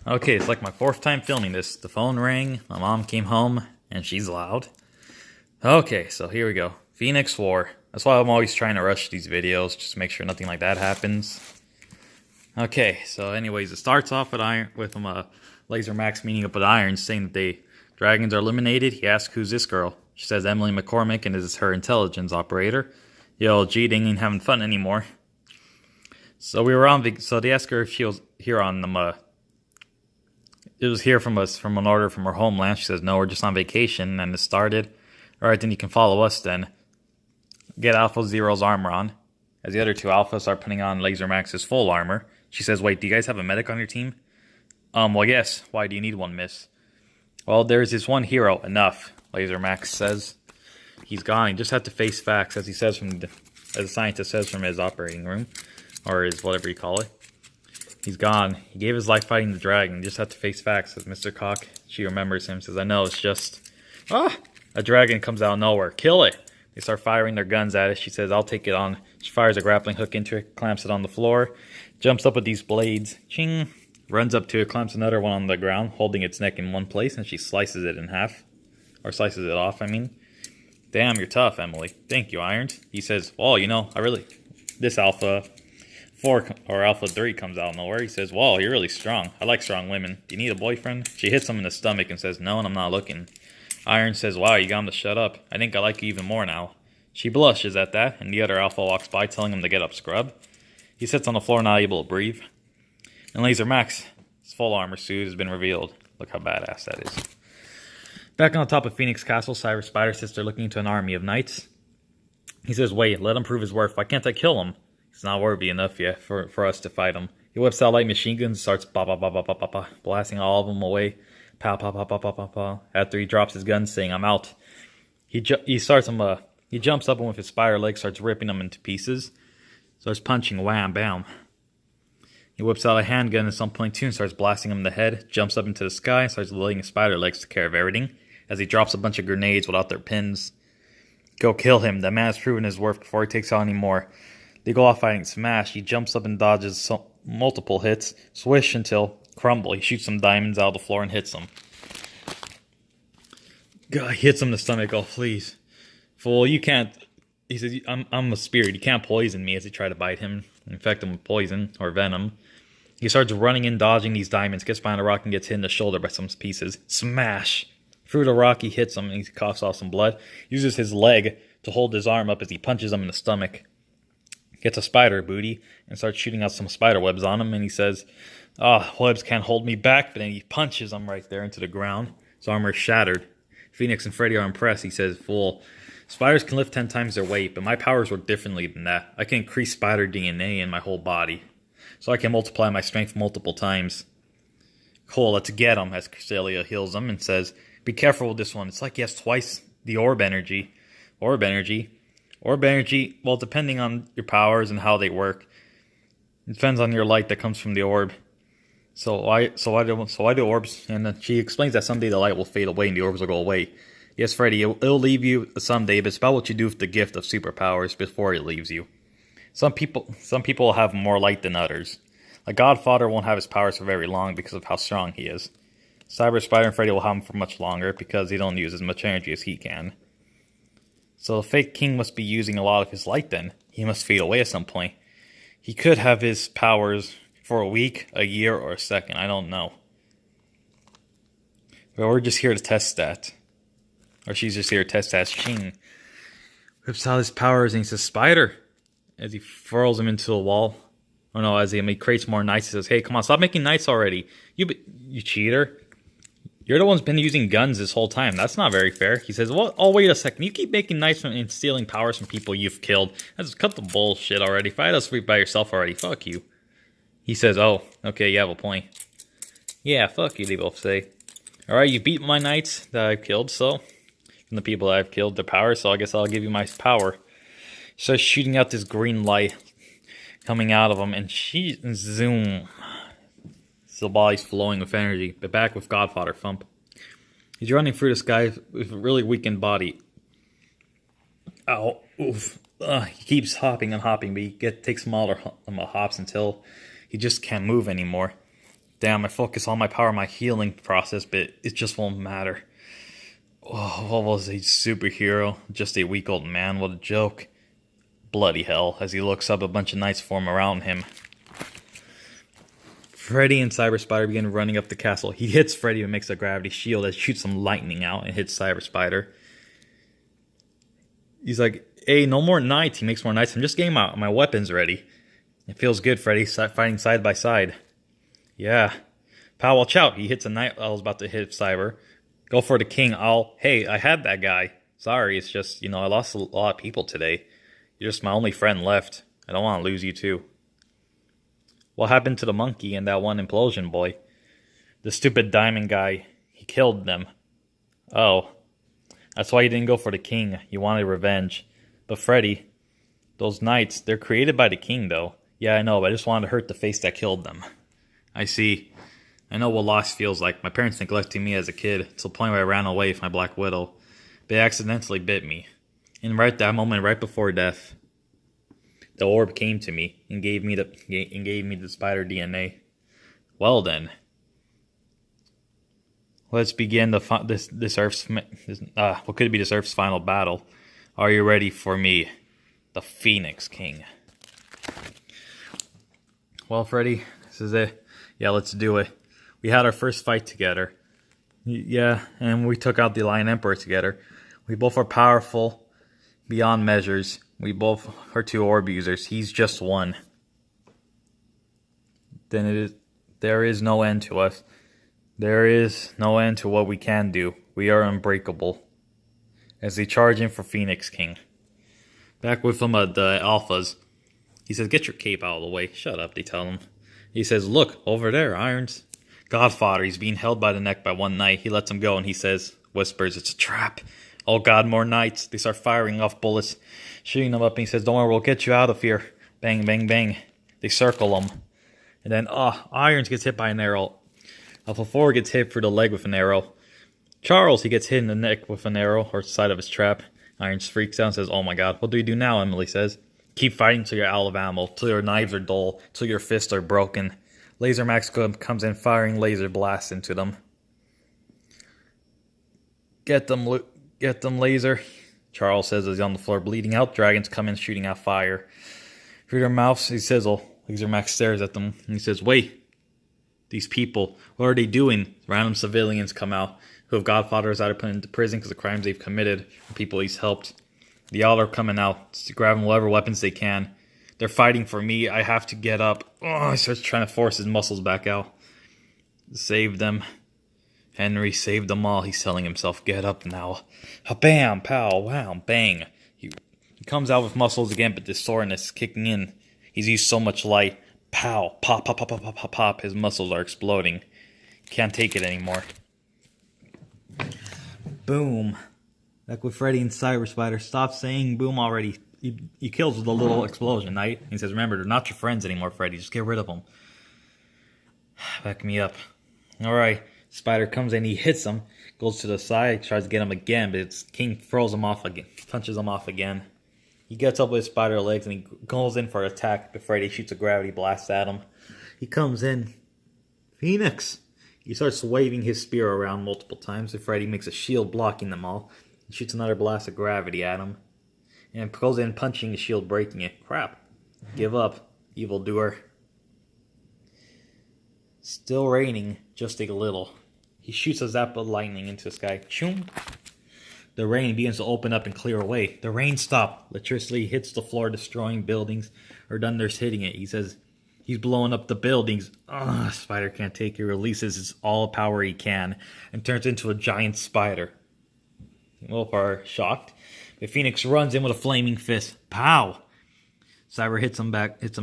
Okay, it's like my fourth time filming this. The phone rang, my mom came home, and she's loud. Okay, so here we go. Phoenix War. That's why I'm always trying to rush these videos, just to make sure nothing like that happens. Okay, so anyways, it starts off with Laser Max meeting up with Iron, saying that the dragons are eliminated. He asks, who's this girl? She says Emily McCormick, and this is her intelligence operator. Yo, gee, they ain't having fun anymore. So they asked her if she was here on it was here from an order from her homeland. She says, no, we're just on vacation, and it started. Alright, then you can follow us then. Get Alpha Zero's armor on. As the other two Alphas are putting on Laser Max's full armor. She says, wait, do you guys have a medic on your team? Well, yes. Why do you need one, miss? Well, there's this one hero. Enough, Laser Max says. He's gone. He just had to face facts, as the scientist says from his operating room. Or his whatever you call it. He's gone. He gave his life fighting the dragon. He just had to face facts, says Mr. Cock. She remembers him, says, I know, it's just... A dragon comes out of nowhere. Kill it! They start firing their guns at it. She says, I'll take it on. She fires a grappling hook into it, clamps it on the floor, jumps up with these blades. Ching! Runs up to it, clamps another one on the ground, holding its neck in one place, and she slices it in half. Or slices it off, I mean. Damn, you're tough, Emily. Thank you, Iron. He says, well, you know, this Alpha 4 or Alpha 3 comes out of nowhere. He says, wow, you're really strong. I like strong women. Do you need a boyfriend? She hits him in the stomach and says, no, and I'm not looking. Iron says, wow, you got him to shut up. I think I like you even more now. She blushes at that, and the other Alpha walks by, telling him to get up, scrub. He sits on the floor, not able to breathe. And Laser Max's full armor suit has been revealed. Look how badass that is. Back on top of Phoenix Castle, Cyber Spider says they're looking to an army of knights. He says, wait, let him prove his worth. Why can't I kill him? He's not worthy enough yet for us to fight him. He whips out light machine guns and starts blasting all of them away. Pow, pow, pow, pow, pow, pow, pow. After he drops his gun, saying, I'm out. He jumps up and with his spider leg starts ripping them into pieces. Starts punching, wham, bam. He whips out a handgun at some point too and starts blasting him in the head. Jumps up into the sky and starts letting his spider legs take care of everything. As he drops a bunch of grenades without their pins. Go kill him. That man has proven his worth before he takes out any more. They go off fighting. Smash. He jumps up and dodges multiple hits. Swish until crumble. He shoots some diamonds out of the floor and hits them. God, he hits him in the stomach. Oh, please. Fool, you can't... He says, I'm a spirit. You can't poison me, as he tried to bite him. Infect him with poison or venom. He starts running and dodging these diamonds. Gets behind a rock and gets hit in the shoulder by some pieces. Smash. Through the rock, he hits him and he coughs off some blood. Uses his leg to hold his arm up as he punches him in the stomach. Gets a spider booty and starts shooting out some spider webs on him. And he says, webs can't hold me back. But then he punches him right there into the ground. His armor is shattered. Phoenix and Freddy are impressed. He says, fool, spiders can lift 10 times their weight, but my powers work differently than that. I can increase spider DNA in my whole body. So I can multiply my strength multiple times. Cool, let's get him, as Cresselia heals him and says, be careful with this one. It's like he has twice the orb energy. Orb energy, well, depending on your powers and how they work. It depends on your light that comes from the orb. So why do orbs? And then she explains that someday the light will fade away and the orbs will go away. Yes, Freddy, it'll leave you someday, but it's about what you do with the gift of superpowers before it leaves you. Some people will have more light than others. A Godfather won't have his powers for very long because of how strong he is. Cyber Spider and Freddy will have them for much longer because they don't use as much energy as he can. So the fake king must be using a lot of his light then. He must fade away at some point. He could have his powers for a week, a year, or a second. I don't know. But we're just here to test that. Or she's just here to test that. Shing whips out his powers and he says, Spider! As he furls him into a wall. Oh no, as he creates more knights, he says, hey, come on, stop making knights already. You cheater. You're the one's been using guns this whole time. That's not very fair. He says, well, oh, wait a second. You keep making knights and stealing powers from people you've killed. Let's cut the bullshit already. Fight us by yourself already. Fuck you. He says, oh, okay, you have a point. Yeah, fuck you, they both say. Alright, you beat my knights that I've killed, so... From the people that I've killed, their power, so I guess I'll give you my power. She starts shooting out this green light coming out of him, and zoom. The body's flowing with energy, but back with Godfather Thump. He's running through the sky with a really weakened body. Ow, oof. He keeps hopping and hopping, but he takes smaller hops until he just can't move anymore. Damn, I focus all my power on my healing process, but it just won't matter. Oh, what was a superhero? Just a weak old man, what a joke. Bloody hell, as he looks up, a bunch of knights form around him. Freddy and Cyber Spider begin running up the castle. He hits Freddy and makes a gravity shield that shoots some lightning out and hits Cyber Spider. He's like, hey, no more knights. He makes more knights. I'm just getting my weapons ready. It feels good, Freddy, fighting side by side. Yeah. Pal, watch out. He hits a knight. I was about to hit Cyber. Go for the king. Hey, I had that guy. Sorry, it's just, I lost a lot of people today. You're just my only friend left. I don't want to lose you too. What happened to the monkey and that one implosion boy? The stupid diamond guy. He killed them. Oh. That's why you didn't go for the king. You wanted revenge. But Freddy, those knights, they're created by the king though. Yeah, I know, but I just wanted to hurt the face that killed them. I see. I know what loss feels like. My parents neglecting me as a kid to the point where I ran away with my Black Widow. They accidentally bit me. And right that moment, right before death, the orb came to me and gave me the spider DNA. Well then, let's begin this Earth's what could be this Earth's final battle. Are you ready for me, the Phoenix King? Well, Freddy, this is it. Yeah, let's do it. We had our first fight together. Yeah, and we took out the Lion Emperor together. We both are powerful beyond measures. We both are two orb users. He's just one. Then there is no end to us. There is no end to what we can do. We are unbreakable. As they charge in for Phoenix King. Back with him at the Alphas. He says, get your cape out of the way. Shut up, they tell him. He says, look, over there, Irons. Godfather, he's being held by the neck by one knight. He lets him go and he says, whispers, it's a trap. Oh God, more knights. They start firing off bullets, shooting them up, and he says, don't worry, we'll get you out of here. Bang, bang, bang. They circle him. And then, Irons gets hit by an arrow. Alpha 4 gets hit through the leg with an arrow. Charles, he gets hit in the neck with an arrow, or side of his trap. Irons freaks out and says, oh my God, what do we do now, Emily says. Keep fighting till you're out of ammo, till your knives are dull, till your fists are broken. Laser Max comes in firing laser blasts into them. Get them, Laser. Charles says as he's on the floor bleeding out. Dragons come in shooting out fire. Through their mouths, they sizzle. Laser Max stares at them and he says, wait. These people, what are they doing? Random civilians come out who have Godfathers either put into prison because of crimes they've committed or people he's helped. The all are coming out, grabbing whatever weapons they can. They're fighting for me. I have to get up. He starts trying to force his muscles back out. Save them. Henry saved them all. He's telling himself, get up now. Bam, pow, wow, bang. He comes out with muscles again, but this soreness is kicking in. He's used so much light. Pow, pop, pop, pop, pop, pop, pop, pop. His muscles are exploding. Can't take it anymore. Boom. Like with Freddy and Cyber Spider. Stop saying boom already. He kills with a little explosion, right? He says, remember, they're not your friends anymore, Freddy. Just get rid of them. Back me up. Alright. Spider comes in, he hits him, goes to the side, tries to get him again, but King throws him off again, punches him off again. He gets up with his spider legs and he goes in for an attack, but Freddy shoots a gravity blast at him. He comes in. Phoenix! He starts waving his spear around multiple times, and Freddy makes a shield blocking them all. He shoots another blast of gravity at him. And goes in punching the shield, breaking it. Crap. Give up, evildoer. Still raining, just a little. He shoots a zap of lightning into the sky. Choom! The rain begins to open up and clear away. The rain stopped. Electricity hits the floor, destroying buildings. Or thunder's hitting it. He says he's blowing up the buildings. Spider can't take it. Releases his all power he can and turns into a giant spider. Wolf are shocked. But Phoenix runs in with a flaming fist. Pow! Cyber hits him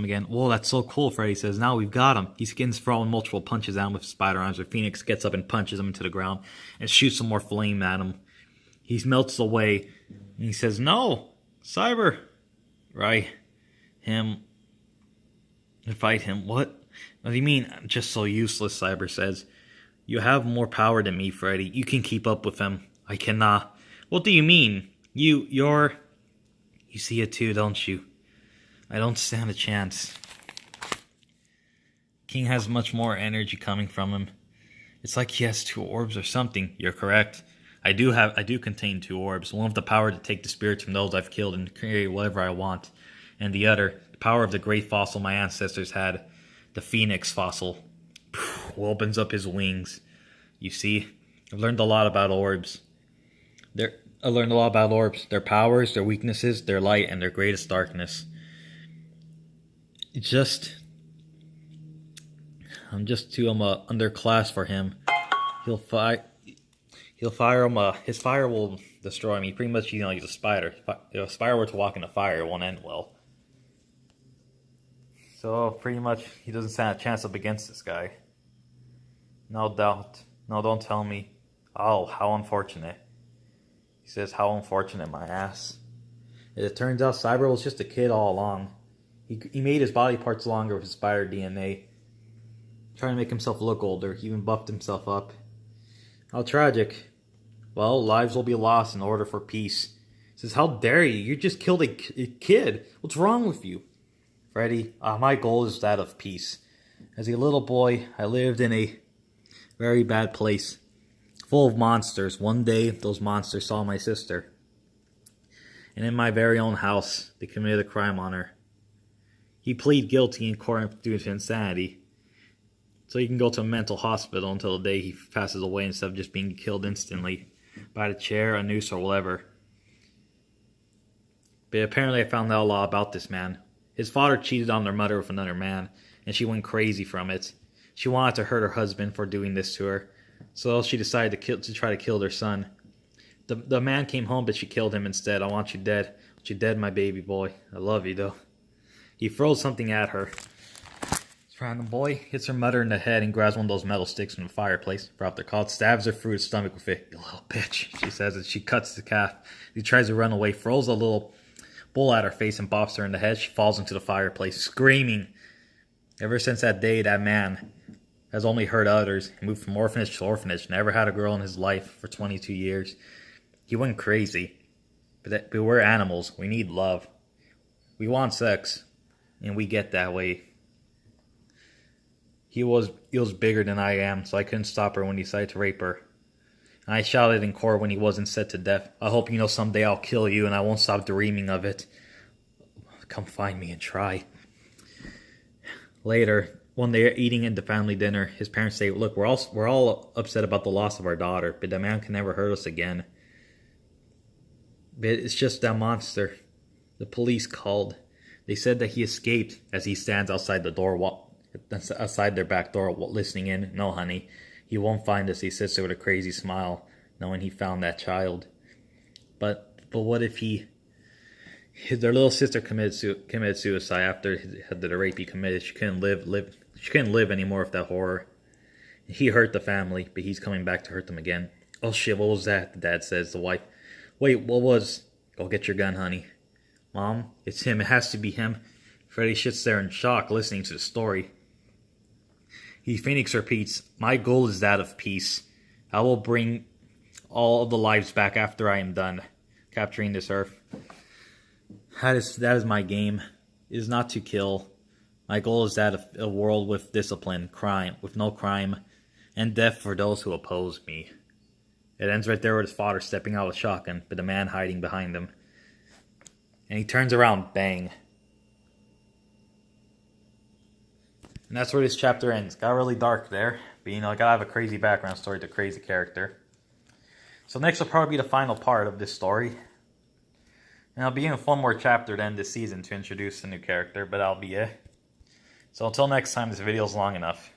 again. Whoa, that's so cool, Freddy says. Now we've got him. He skins throwing multiple punches at him with spider arms, but Phoenix gets up and punches him into the ground and shoots some more flame at him. He melts away and he says, no! Cyber! Right. Him. Fight him. What? What do you mean? I'm just so useless, Cyber says. You have more power than me, Freddy. You can keep up with him. I cannot. What do you mean? You see it too, don't you? I don't stand a chance. King has much more energy coming from him. It's like he has 2 orbs or something. You're correct. I do contain 2 orbs. One of the power to take the spirits from those I've killed and create whatever I want. And the other, the power of the great fossil my ancestors had. The Phoenix fossil. Who opens up his wings. You see? I've learned a lot about orbs. Their powers, their weaknesses, their light, and their greatest darkness. I'm just too underclass for him. He'll fire him. His fire will destroy me. Pretty much, he's a spider. If a spider were to walk in the fire, it won't end well. So pretty much, he doesn't stand a chance up against this guy. No doubt. No, don't tell me. Oh, how unfortunate. He says, how unfortunate, my ass. As it turns out, Cyber was just a kid all along. He made his body parts longer with his spider DNA. Trying to make himself look older. He even buffed himself up. How tragic. Well, lives will be lost in order for peace. He says, how dare you? You just killed a kid. What's wrong with you? Freddy, my goal is that of peace. As a little boy, I lived in a very bad place. Full of monsters. One day, those monsters saw my sister. And in my very own house, they committed a crime on her. He pleaded guilty in court due to insanity. So he can go to a mental hospital until the day he passes away instead of just being killed instantly by the chair, a noose, or whatever. But apparently I found out a lot about this man. His father cheated on their mother with another man, and she went crazy from it. She wanted to hurt her husband for doing this to her, so she decided to try to kill their son. The man came home, but she killed him instead. I want you dead. I want you dead, my baby boy. I love you, though. He throws something at her. This random boy hits her mother in the head and grabs one of those metal sticks from the fireplace. Forgot they're called. Stabs her through the stomach with it. You little bitch, she says as she cuts the calf. He tries to run away, throws a little bowl at her face and bops her in the head. She falls into the fireplace, screaming. Ever since that day, that man has only hurt others. He moved from orphanage to orphanage. Never had a girl in his life for 22 years. He went crazy. But we're animals. We need love. We want sex. And we get that way. He was bigger than I am, so I couldn't stop her when he decided to rape her. And I shouted in court when he wasn't set to death. I hope you know someday I'll kill you and I won't stop dreaming of it. Come find me and try. Later, when they're eating at the family dinner, his parents say, look, we're all upset about the loss of our daughter, but that man can never hurt us again. But it's just that monster. The police called. They said that he escaped as he stands outside the door, outside their back door, listening in. No, honey, he won't find us. He sits there with a crazy smile, knowing he found that child. But what if their little sister committed suicide after the rape he committed? She couldn't live anymore with that horror. He hurt the family, but he's coming back to hurt them again. Oh shit, what was that? The dad says. The wife, wait, what was? Go get your gun, honey. Mom, it's him. It has to be him. Freddy sits there in shock, listening to the story. Phoenix repeats, my goal is that of peace. I will bring all of the lives back after I am done capturing this earth. That is my game. It is not to kill. My goal is that of a world with discipline, with no crime, and death for those who oppose me. It ends right there with his father stepping out with a shotgun, but the man hiding behind him. And he turns around, bang. And that's where this chapter ends. Got really dark there. But I gotta have a crazy background story to crazy character. So next will probably be the final part of this story. And I'll be in one more chapter to end this season to introduce a new character, but that'll be it. So until next time, this video is long enough.